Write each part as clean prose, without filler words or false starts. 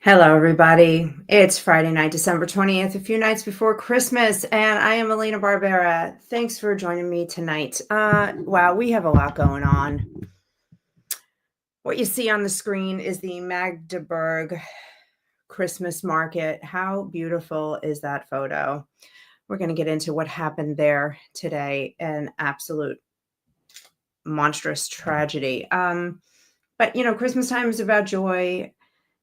Hello, everybody. It's Friday night, December 20th, a few nights before Christmas, and I am Elena Barbera. Thanks for joining me tonight. Wow, we have a lot going on. What you see on the screen is the Magdeburg Christmas market. How beautiful is that photo? We're going to get into what happened there today, an absolute monstrous tragedy. But Christmas time is about joy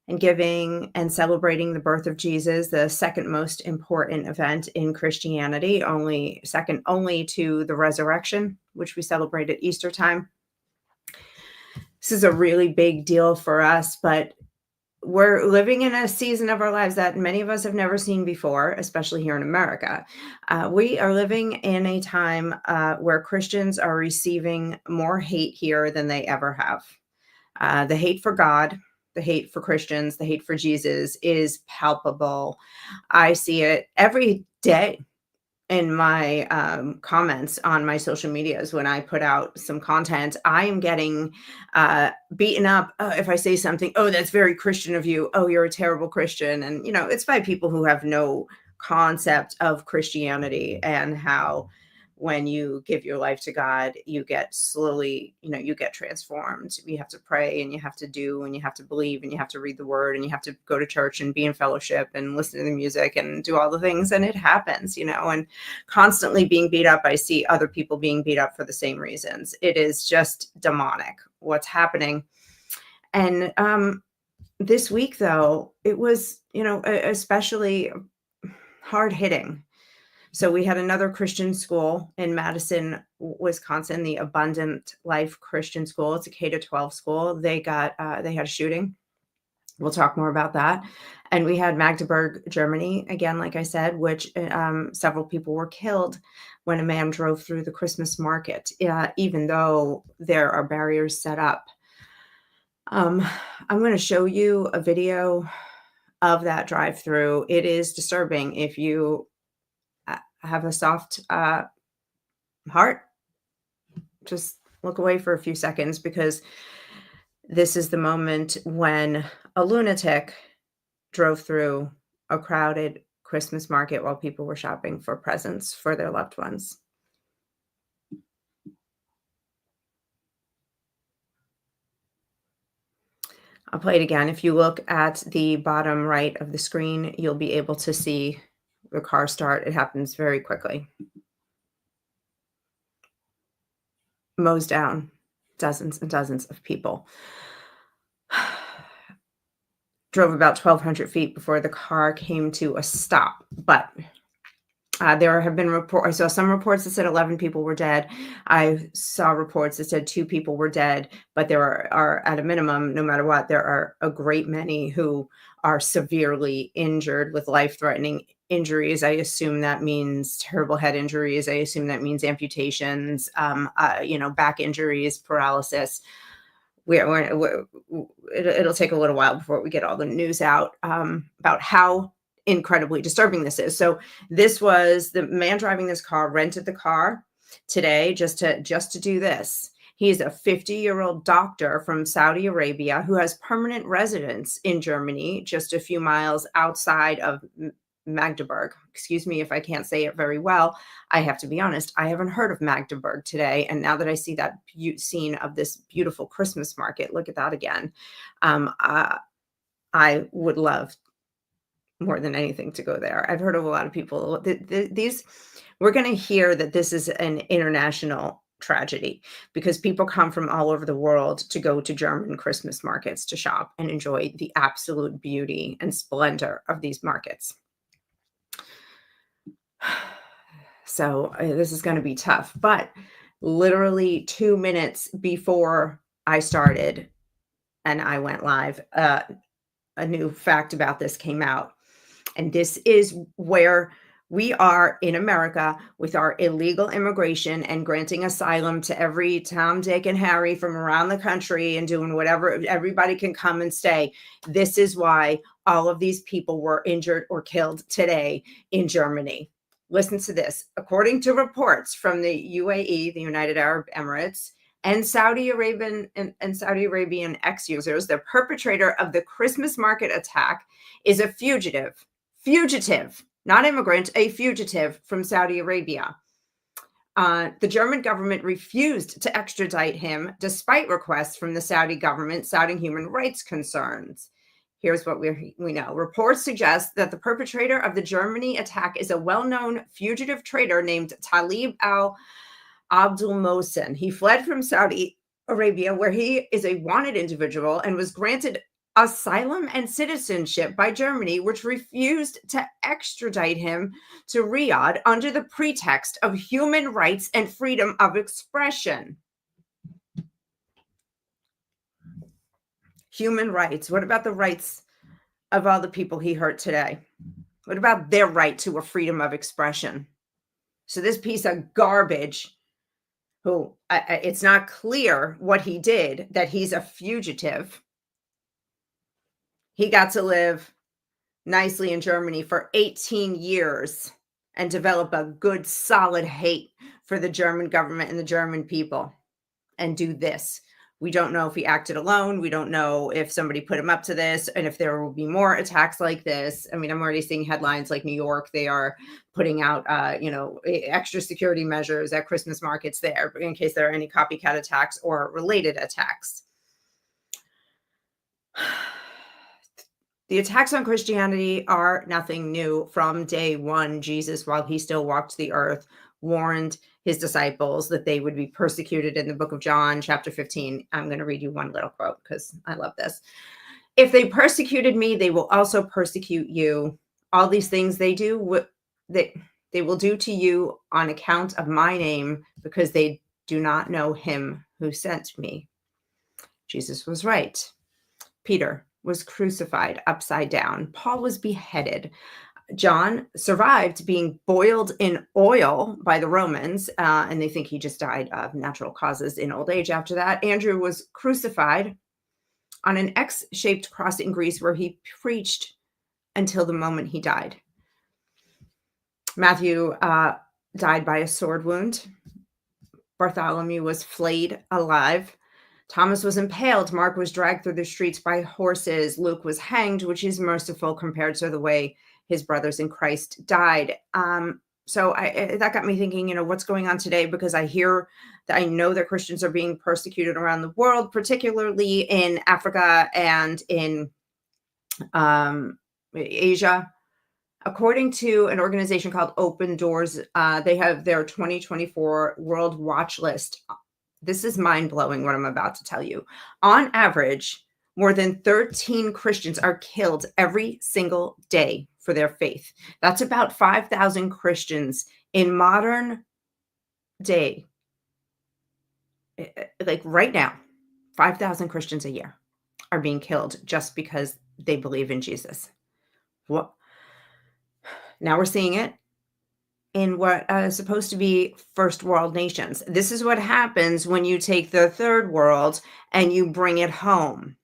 and giving and celebrating the birth of Jesus, the second most important event in Christianity, second only to the resurrection, which we celebrate at Easter time. This is a really big deal for us, but we're living in a season of our lives that many of us have never seen before, especially here in America. We are living in a time where Christians are receiving more hate here than they ever have. The hate for God, the hate for Christians, the hate for Jesus is palpable. I see it every day in my comments on my social medias. When I put out some content, I am getting beaten up if I say something. Oh, that's very Christian of you. Oh, you're a terrible Christian. And it's by people who have no concept of Christianity and how when you give your life to God, you get slowly, you get transformed. You have to pray and you have to do and you have to believe and you have to read the word and you have to go to church and be in fellowship and listen to the music and do all the things. And it happens, and constantly being beat up. I see other people being beat up for the same reasons. It is just demonic what's happening. And this week, though, it was, especially hard hitting. So we had another Christian school in Madison, Wisconsin, the Abundant Life Christian School. It's a K-12 school. They had a shooting. We'll talk more about that. And we had Magdeburg, Germany, again, like I said, which several people were killed when a man drove through the Christmas market, even though there are barriers set up. I'm going to show you a video of that drive-through. It is disturbing. If you have a soft heart, just look away for a few seconds, because this is the moment when a lunatic drove through a crowded Christmas market while people were shopping for presents for their loved ones. I'll play it again. If you look at the bottom right of the screen, you'll be able to see the car start. It happens very quickly. Mows down dozens and dozens of people. Drove about 1,200 feet before the car came to a stop. But there have been reports. I saw some reports that said 11 people were dead. I saw reports that said 2 people were dead. But there are at a minimum, no matter what, there are a great many who are severely injured with life-threatening injuries. I assume that means terrible head injuries. I assume that means amputations, back injuries, paralysis. It'll take a little while before we get all the news out about how incredibly disturbing this is. So this was the man driving this car, rented the car today just to do this. He's a 50-year-old doctor from Saudi Arabia who has permanent residence in Germany, just a few miles outside of Magdeburg. Excuse me if I can't say it very well. I have to be honest, I haven't heard of Magdeburg today. And now that I see that scene of this beautiful Christmas market, look at that again. I would love more than anything to go there. I've heard of a lot of people. We're going to hear that this is an international tragedy because people come from all over the world to go to German Christmas markets to shop and enjoy the absolute beauty and splendor of these markets. So this is going to be tough, but literally 2 minutes before I started and I went live, a new fact about this came out. And this is where we are in America with our illegal immigration and granting asylum to every Tom, Dick, and Harry from around the country and doing whatever. Everybody can come and stay. This is why all of these people were injured or killed today in Germany. Listen to this. According to reports from the UAE, the United Arab Emirates, and Saudi Arabian ex-users, the perpetrator of the Christmas market attack is a fugitive, not immigrant, a fugitive from Saudi Arabia. The German government refused to extradite him despite requests from the Saudi government citing human rights concerns. Here's what we know. Reports suggest that the perpetrator of the Germany attack is a well-known fugitive trader named Talib al-Abdul Mohsen. He fled from Saudi Arabia, where he is a wanted individual, and was granted asylum and citizenship by Germany, which refused to extradite him to Riyadh under the pretext of human rights and freedom of expression. Human rights. What about the rights of all the people he hurt today? What about their right to a freedom of expression? So this piece of garbage, who it's not clear what he did, that he's a fugitive. He got to live nicely in Germany for 18 years and develop a good, solid hate for the German government and the German people, and do this. We don't know if he acted alone. We don't know if somebody put him up to this, and if there will be more attacks like this. I mean, I'm already seeing headlines like New York. They are putting out, extra security measures at Christmas markets there in case there are any copycat attacks or related attacks. The attacks on Christianity are nothing new. From day one, Jesus, while he still walked the earth, warned his disciples that they would be persecuted. In the book of John, chapter 15, I'm going to read you one little quote because I love this. If they persecuted me, they will also persecute you. All these things they do, they will do to you on account of my name, because they do not know him who sent me. Jesus was right. Peter was crucified upside down. Paul was beheaded. John survived being boiled in oil by the Romans, and they think he just died of natural causes in old age after that. Andrew was crucified on an X-shaped cross in Greece, where he preached until the moment he died. Matthew died by a sword wound. Bartholomew was flayed alive. Thomas was impaled. Mark was dragged through the streets by horses. Luke was hanged, which is merciful compared to the way his brothers in Christ died. So that got me thinking, what's going on today? Because I know that Christians are being persecuted around the world, particularly in Africa and in Asia. According to an organization called Open Doors, they have their 2024 World Watch List. This is mind-blowing what I'm about to tell you. On average, more than 13 Christians are killed every single day for their faith. That's about 5,000 Christians in modern day. Like right now, 5,000 Christians a year are being killed just because they believe in Jesus. What? Now we're seeing it in what is supposed to be first world nations. This is what happens when you take the third world and you bring it home.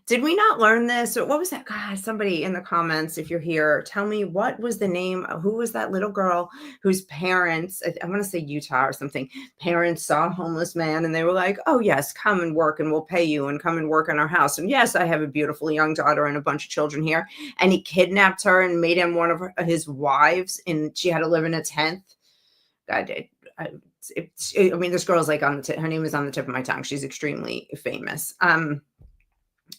Did we not learn this? What was that? God, somebody in the comments, if you're here, tell me, what was the name? Who was that little girl whose parents, I want to say Utah or something, parents saw a homeless man and they were like, oh yes, come and work and we'll pay you and come and work in our house. And yes, I have a beautiful young daughter and a bunch of children here. And he kidnapped her and made him one of his wives, and she had to live in a tent. God, this girl is like her name is on the tip of my tongue. She's extremely famous.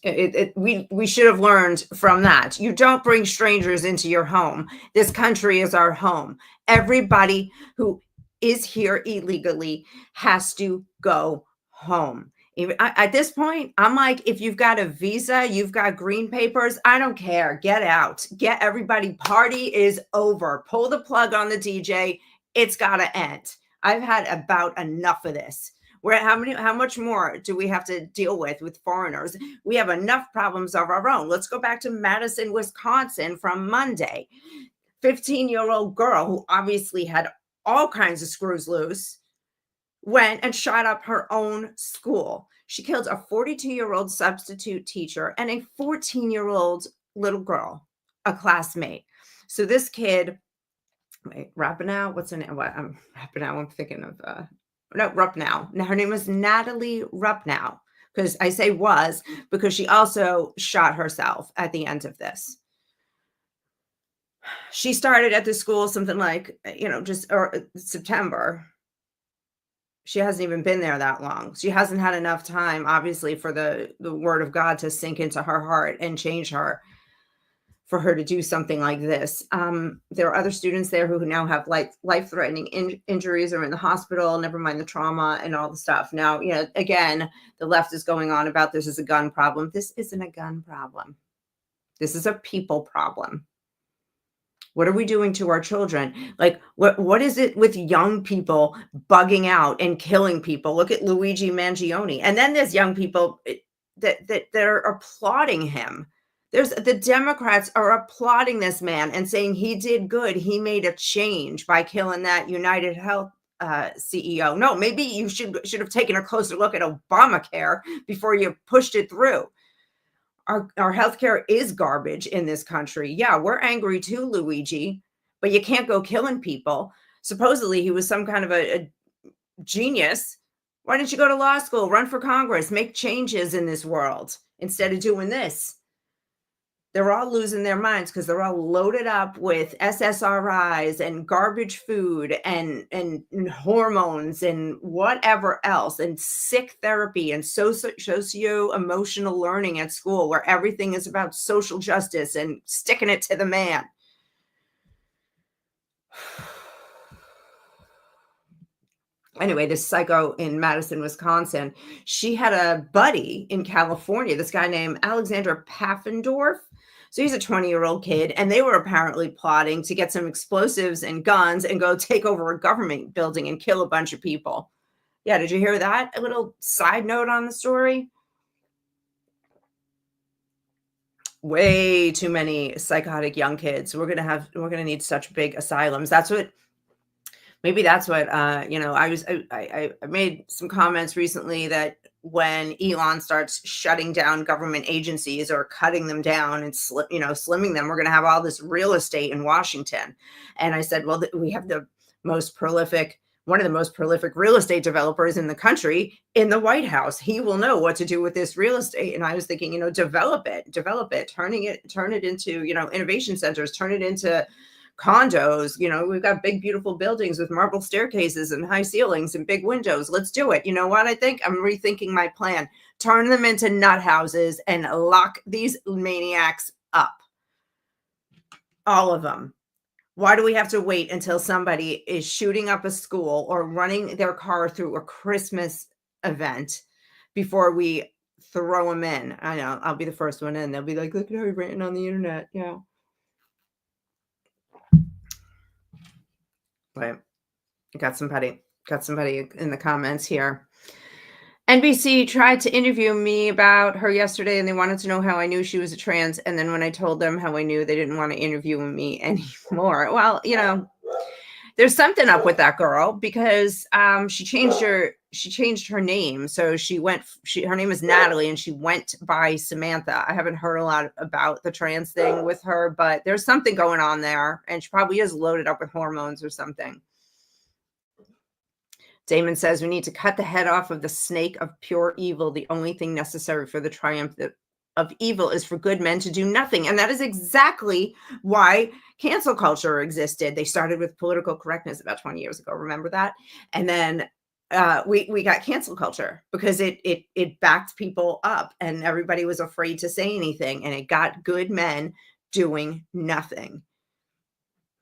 We should have learned from that. You don't bring strangers into your home. This country is our home. Everybody who is here illegally has to go home. At this point, I'm like, if you've got a visa, you've got green papers, I don't care. Get out. Get everybody. Party is over. Pull the plug on the DJ. It's got to end. I've had about enough of this. How much more do we have to deal with foreigners? We have enough problems of our own. Let's go back to Madison, Wisconsin from Monday. 15-year-old girl who obviously had all kinds of screws loose went and shot up her own school. She killed a 42-year-old substitute teacher and a 14-year-old little girl, a classmate. So this kid, what's her name? I'm thinking of No, Rupnow. Now, her name was Natalie Rupnow, because I say was because she also shot herself at the end of this. She started at the school something like, just or September. She hasn't even been there that long. She hasn't had enough time, obviously, for the word of God to sink into her heart and change her, for her to do something like this. There are other students there who now have life-threatening injuries or in the hospital, never mind the trauma and all the stuff. Now, again, the left is going on about this as a gun problem. This isn't a gun problem. This is a people problem. What are we doing to our children? Like, what is it with young people bugging out and killing people? Look at Luigi Mangione. And then there's young people that are applauding him. The Democrats are applauding this man and saying he did good. He made a change by killing that United Health CEO. No, maybe you should have taken a closer look at Obamacare before you pushed it through. Our healthcare is garbage in this country. Yeah, we're angry too, Luigi, but you can't go killing people. Supposedly he was some kind of a genius. Why didn't you go to law school, run for Congress, make changes in this world instead of doing this? They're all losing their minds because they're all loaded up with SSRIs and garbage food and hormones and whatever else, and sick therapy and socio-emotional learning at school, where everything is about social justice and sticking it to the man. Anyway, this psycho in Madison, Wisconsin, she had a buddy in California, this guy named Alexander Paffendorf. So he's a 20-year-old kid, and they were apparently plotting to get some explosives and guns and go take over a government building and kill a bunch of people. Yeah, did you hear that? A little side note on the story. Way too many psychotic young kids. We're gonna need such big asylums. Maybe that's what I made some comments recently that when Elon starts shutting down government agencies or cutting them down and slimming them, we're going to have all this real estate in Washington. And I said, well, we have one of the most prolific real estate developers in the country in the White House. He will know what to do with this real estate. And I was thinking, develop it, turn it into, innovation centers, turn it into condos. We've got big, beautiful buildings with marble staircases and high ceilings and big windows. Let's do it. You know what? I think I'm rethinking my plan. Turn them into nut houses and lock these maniacs up. All of them. Why do we have to wait until somebody is shooting up a school or running their car through a Christmas event before we throw them in? I know, I'll be the first one in. They'll be like, look at how he's ranting on the internet. Yeah. But got somebody in the comments here. NBC tried to interview me about her yesterday, and they wanted to know how I knew she was a trans. And then when I told them how I knew, they didn't want to interview me anymore. Well, there's something up with that girl, because she changed her name. So her name is Natalie, and she went by Samantha. I haven't heard a lot about the trans thing with her, but there's something going on there, and she probably is loaded up with hormones or something. Damon says we need to cut the head off of the snake of pure evil. The only thing necessary for the triumph of evil is for good men to do nothing. And that is exactly why cancel culture existed. They started with political correctness about 20 years ago. Remember that? And then we got cancel culture because it backed people up, and everybody was afraid to say anything, and it got good men doing nothing.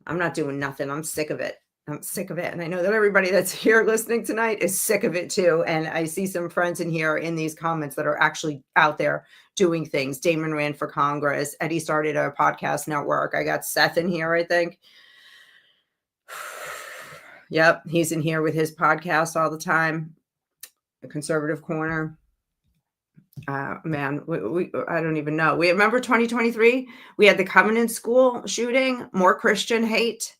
I'm not doing nothing. I'm sick of it. And I know that everybody that's here listening tonight is sick of it too. And I see some friends in here in these comments that are actually out there doing things. Damon ran for Congress. Eddie started a podcast network. I got Seth in here, I think. Yep, he's in here with his podcast all the time. The Conservative Corner. Man, I don't even know. We remember 2023? We had the Covenant School shooting, more Christian hate.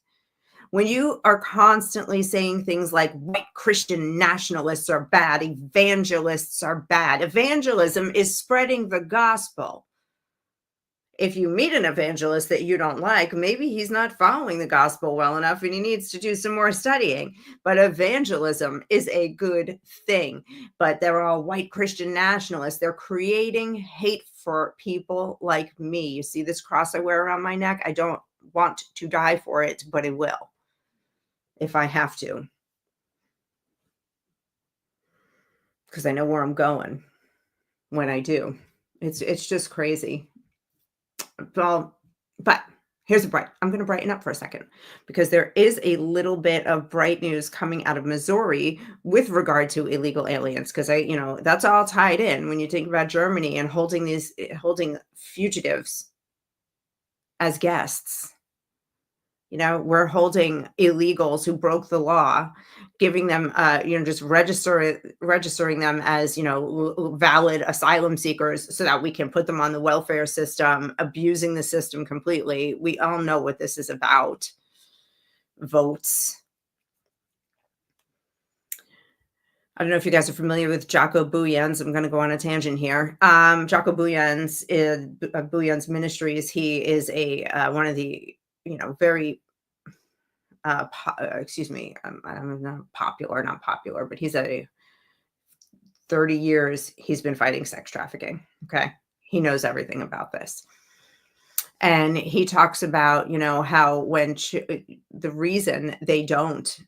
When you are constantly saying things like white Christian nationalists are bad, evangelists are bad. Evangelism is spreading the gospel. If you meet an evangelist that you don't like, maybe he's not following the gospel well enough and he needs to do some more studying. But evangelism is a good thing. But they're all white Christian nationalists. They're creating hate for people like me. You see this cross I wear around my neck? I don't want to die for it, but I will if I have to, because I know where I'm going when I do. It's just crazy. Well, but here's I'm going to brighten up for a second, because there is a little bit of bright news coming out of Missouri with regard to illegal aliens. Because that's all tied in when you think about Germany and holding fugitives as guests. We're holding illegals who broke the law, giving them, just registering them as, valid asylum seekers so that we can put them on the welfare system, abusing the system completely. We all know what this is about. Votes. I don't know if you guys are familiar with Jocko Booyens. I'm going to go on a tangent here. Jocko Booyens is Booyens Ministries. He is one of the very excuse me, I'm not popular, but he's 30 years he's been fighting sex trafficking. Okay, he knows everything about this, and he talks about how when the reason they don't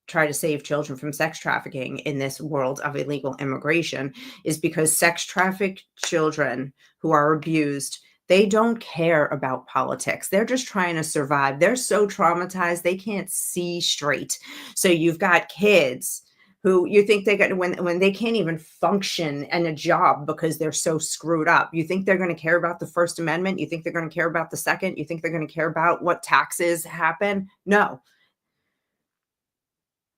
try to save children from sex trafficking in this world of illegal immigration is because sex trafficked children who are abused, they don't care about politics. They're just trying to survive. They're so traumatized, they can't see straight. So you've got kids who you think they got when they can't even function in a job because they're so screwed up. You think they're going to care about the First Amendment? You think they're going to care about the Second? You think they're going to care about what taxes happen? No,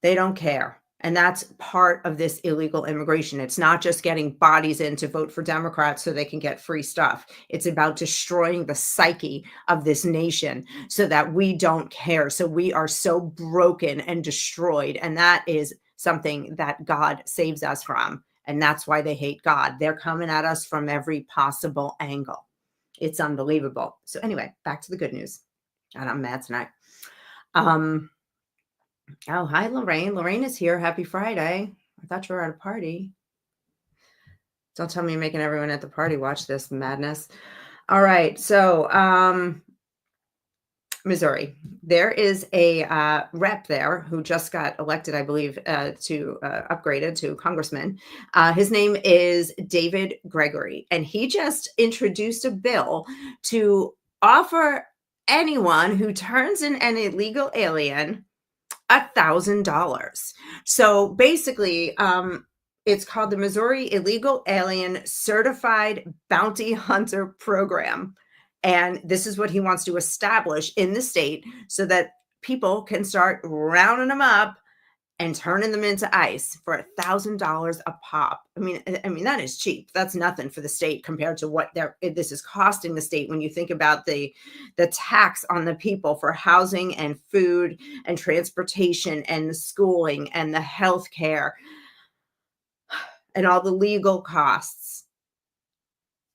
they don't care. And that's part of this illegal immigration. It's not just getting bodies in to vote for Democrats so they can get free stuff. It's about destroying the psyche of this nation so that we don't care. So we are so broken and destroyed. And that is something that God saves us from. And that's why they hate God. They're coming at us from every possible angle. It's unbelievable. So anyway, back to the good news. And I'm mad tonight. Oh, hi, Lorraine. Lorraine is here. Happy Friday. I thought you were at a party. Don't tell me you're making everyone at the party watch this madness. All right. So, Missouri, there is a rep there who just got elected, I believe, upgraded to congressman. His name is David Gregory, and he just introduced a bill to offer anyone who turns in an illegal alien $1,000. So basically, it's called the Missouri Illegal Alien Certified Bounty Hunter Program. And this is what he wants to establish in the state so that people can start rounding them up and turning them into ice for $1,000 a pop. I mean, that is cheap. That's nothing for the state compared to what this is costing the state when you think about the tax on the people for housing and food and transportation and the schooling and the health care and all the legal costs,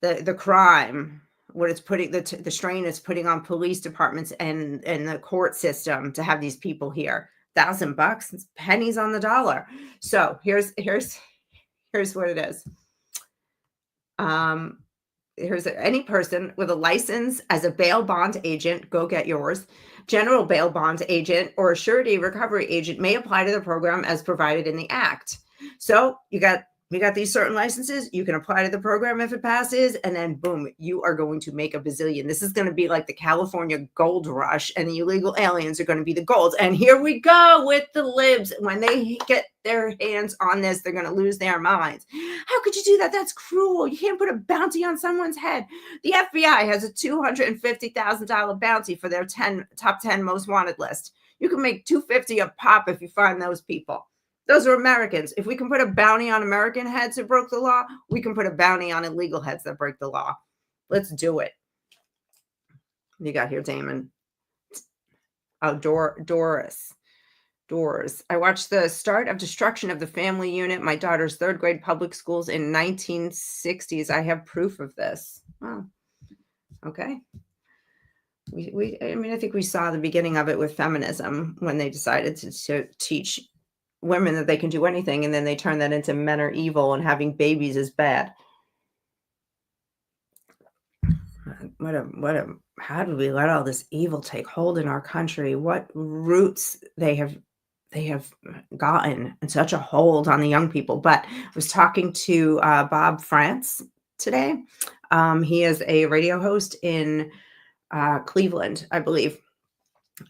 the crime, what it's putting, the strain it's putting on police departments and the court system to have these people here. $1,000, it's pennies on the dollar. So here's what it is. Here's any person with a license as a bail bond agent, go get yours, general bail bond agent, or a surety recovery agent may apply to the program as provided in the act. So we got these certain licenses, you can apply to the program if it passes, and then boom, you are going to make a bazillion. This is going to be like the California gold rush, and the illegal aliens are going to be the golds. And here we go with the libs. When they get their hands on this, they're going to lose their minds. How could you do that? That's cruel. You can't put a bounty on someone's head. The FBI has a $250,000 bounty for their top 10 most wanted list. You can make $250 a pop if you find those people. Those are Americans. If we can put a bounty on American heads who broke the law, we can put a bounty on illegal heads that break the law. Let's do it. You got here, Damon. Oh, Doris. I watched the start of destruction of the family unit, my daughter's third grade public schools in 1960s. I have proof of this. Wow. Okay. I mean, I think we saw the beginning of it with feminism when they decided to teach women that they can do anything, and then they turn that into men are evil and having babies is bad. How did we let all this evil take hold in our country? What roots they have gotten and such a hold on the young people. But I was talking to Bob France today. He is a radio host in Cleveland, I believe.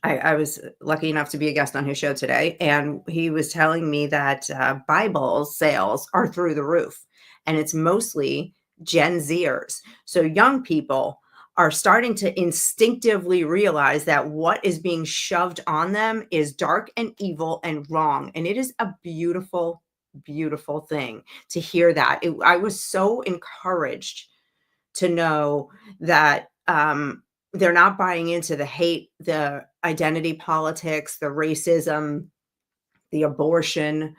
I was lucky enough to be a guest on his show today, and he was telling me that Bible sales are through the roof, and it's mostly Gen Zers. So young people are starting to instinctively realize that what is being shoved on them is dark and evil and wrong. And it is a beautiful, beautiful thing to hear that. I was so encouraged to know that they're not buying into the hate, the identity politics, the racism, the abortion.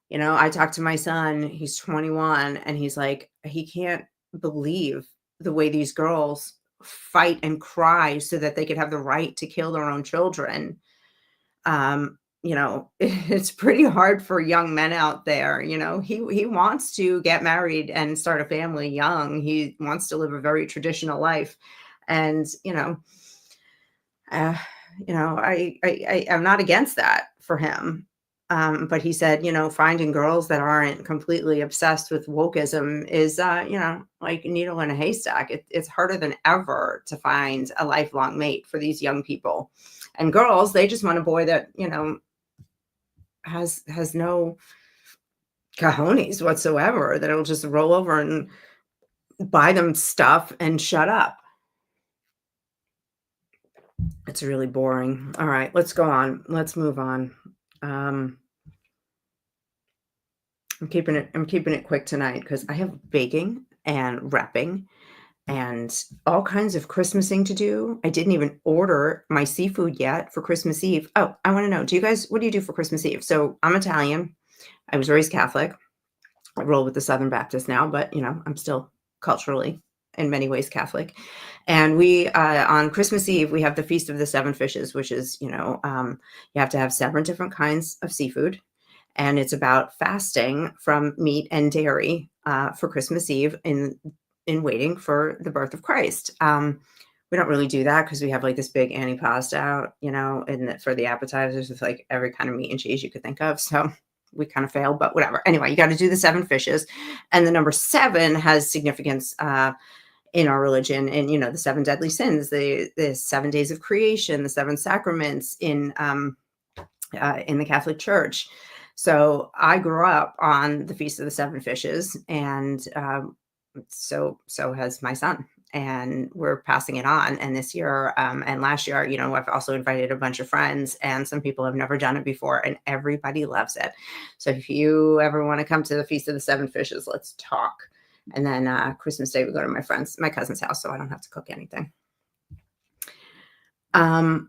You know, I talked to my son, he's 21, and he's like, he can't believe the way these girls fight and cry so that they could have the right to kill their own children. You know, it's pretty hard for young men out there. You know, he wants to get married and start a family young. He wants to live a very traditional life. And, uh, I'm not against that for him. But he said, finding girls that aren't completely obsessed with wokeism is, like a needle in a haystack. It's harder than ever to find a lifelong mate for these young people. And girls, they just want a boy that, has no cojones whatsoever, that it'll just roll over and buy them stuff and shut up. It's really boring. All right, let's go on. Let's move on. I'm keeping it quick tonight because I have baking and wrapping and all kinds of Christmasing to do. I didn't even order my seafood yet for Christmas Eve. Oh, I want to know, what do you do for Christmas Eve? So I'm Italian. I was raised Catholic. I roll with the Southern Baptist now, but I'm still culturally in many ways Catholic. And we, on Christmas Eve, we have the Feast of the Seven Fishes, which is, you have to have 7 different kinds of seafood. And it's about fasting from meat and dairy for Christmas Eve in waiting for the birth of Christ. We don't really do that because we have like this big antipasto out, for the appetizers with like every kind of meat and cheese you could think of. So we kind of failed, but whatever. Anyway, you got to do the 7 fishes. And the number 7 has significance in our religion. And, the 7 deadly sins, the 7 days of creation, the 7 sacraments in the Catholic Church. So I grew up on the Feast of the 7 Fishes, and so has my son, and we're passing it on. And this year and last year, I've also invited a bunch of friends, and some people have never done it before, and everybody loves it. So if you ever want to come to the Feast of the 7 Fishes, let's talk. And then Christmas Day, we go to my cousin's house, so I don't have to cook anything. All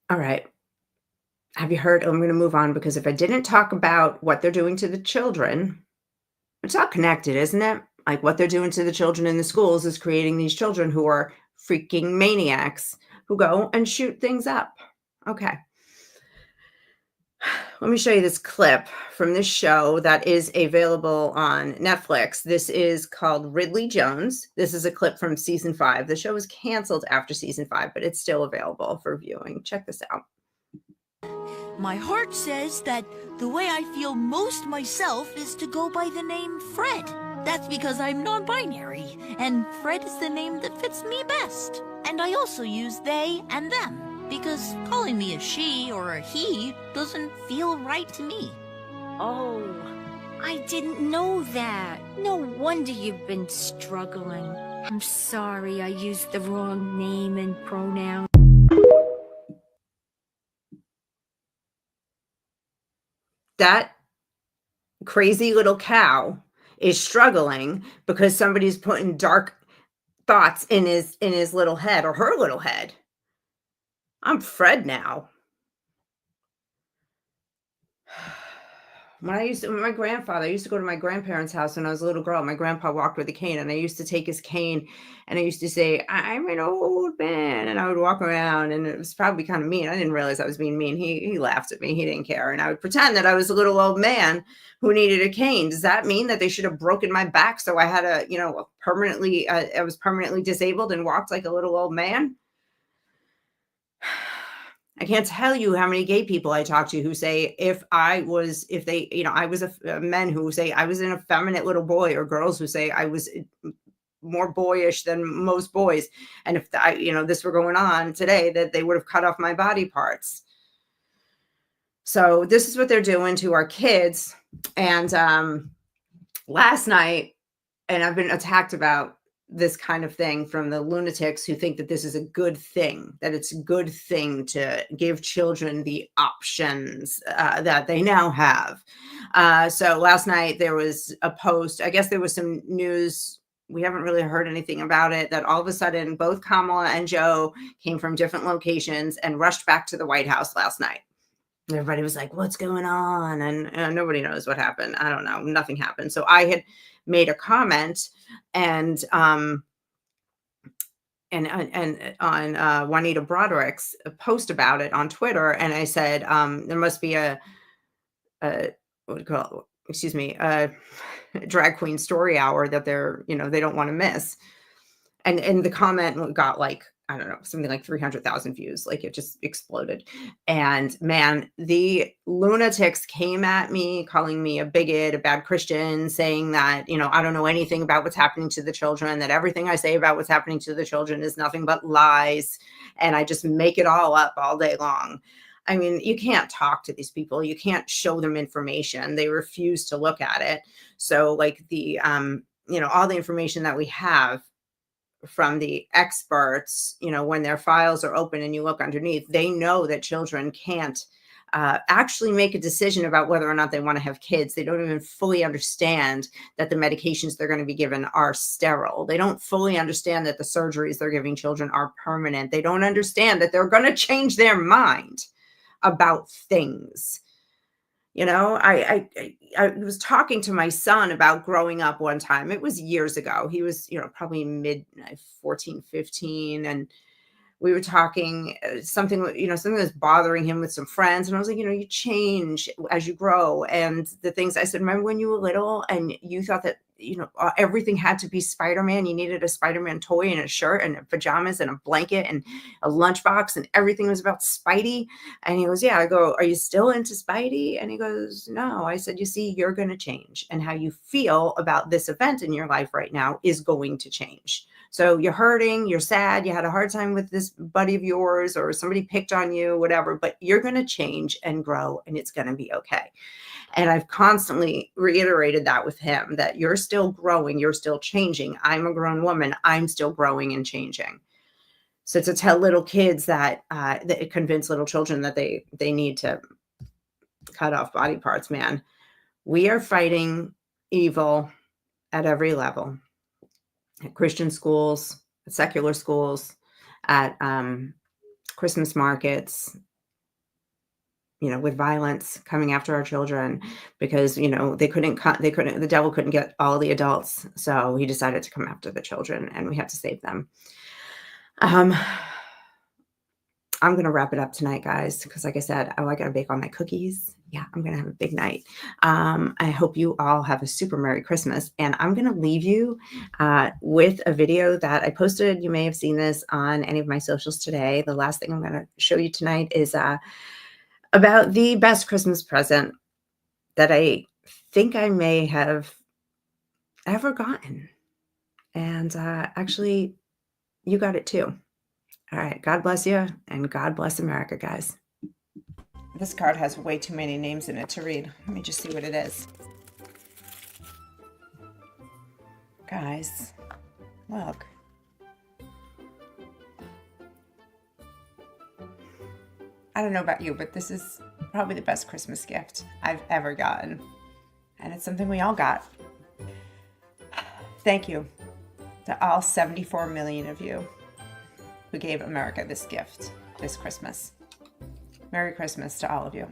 right. Have you heard? I'm going to move on because if I didn't talk about what they're doing to the children, it's all connected, isn't it? Like what they're doing to the children in the schools is creating these children who are freaking maniacs who go and shoot things up. Okay. Let me show you this clip from this show that is available on Netflix. This is called Ridley Jones. This is a clip from season 5. The show was canceled after season 5, but it's still available for viewing. Check this out. My heart says that the way I feel most myself is to go by the name Fred. That's because I'm non-binary, and Fred is the name that fits me best. And I also use they and them, because calling me a she or a he doesn't feel right to me. Oh, I didn't know that. No wonder you've been struggling. I'm sorry I used the wrong name and pronoun. That crazy little cow is struggling because somebody's putting dark thoughts in his little head or her little head. I'm Fred now. when my grandfather, I used to go to my grandparents' house when I was a little girl. My grandpa walked with a cane, and I used to take his cane, and I used to say, I'm an old man. And I would walk around, and it was probably kind of mean. I didn't realize I was being mean. He laughed at me. He didn't care. And I would pretend that I was a little old man who needed a cane. Does that mean that they should have broken my back so I had a, permanently, I was permanently disabled and walked like a little old man? I can't tell you how many gay people I talk to who say I was men who say I was an effeminate little boy, or girls who say I was more boyish than most boys. And if this were going on today, that they would have cut off my body parts. So this is what they're doing to our kids. And last night, and I've been attacked about this kind of thing from the lunatics who think that this is a good thing, that it's a good thing to give children the options that they now have. So last night there was a post, I guess there was some news, we haven't really heard anything about it, that all of a sudden both Kamala and Joe came from different locations and rushed back to the White House last night. Everybody was like, what's going on? And nobody knows what happened. I don't know. Nothing happened. So I had made a comment and on Juanita Broderick's post about it on Twitter. And I said, there must be a drag queen story hour that they don't want to miss. And the comment got like, I don't know, something like 300,000 views. Like it just exploded. And man, the lunatics came at me, calling me a bigot, a bad Christian, saying that, I don't know anything about what's happening to the children, that everything I say about what's happening to the children is nothing but lies. And I just make it all up all day long. I mean, you can't talk to these people. You can't show them information. They refuse to look at it. So like the, all the information that we have from the experts, when their files are open and you look underneath, they know that children can't actually make a decision about whether or not they want to have kids. They don't even fully understand that the medications they're going to be given are sterile. They don't fully understand that the surgeries they're giving children are permanent. They don't understand that they're going to change their mind about things. I was talking to my son about growing up one time. It was years ago. He was, probably mid 14, 15. And we were talking something was bothering him with some friends. And I was like, you change as you grow. And the things I said, remember when you were little and you thought that, everything had to be Spider-Man. You needed a Spider-Man toy and a shirt and pajamas and a blanket and a lunchbox and everything was about Spidey. And he goes, yeah. I go, are you still into Spidey? And he goes, no. I said, you see, you're going to change. And how you feel about this event in your life right now is going to change. So you're hurting, you're sad, you had a hard time with this buddy of yours or somebody picked on you, whatever, but you're going to change and grow and it's going to be okay. And I've constantly reiterated that with him, that you're still growing, you're still changing. I'm a grown woman. I'm still growing and changing. So to tell little kids that convince little children that they need to cut off body parts, man, we are fighting evil at every level. At Christian schools, at secular schools, at Christmas markets, with violence coming after our children because, the devil couldn't get all the adults. So he decided to come after the children and we had to save them. I'm going to wrap it up tonight, guys, because like I said, I got to bake all my cookies. Yeah, I'm going to have a big night. I hope you all have a super Merry Christmas. And I'm going to leave you with a video that I posted. You may have seen this on any of my socials today. The last thing I'm going to show you tonight is about the best Christmas present that I think I may have ever gotten. And actually, you got it too. All right. God bless you and God bless America, guys. This card has way too many names in it to read. Let me just see what it is. Guys, look. I don't know about you, but this is probably the best Christmas gift I've ever gotten. And it's something we all got. Thank you to all 74 million of you who gave America this gift this Christmas. Merry Christmas to all of you.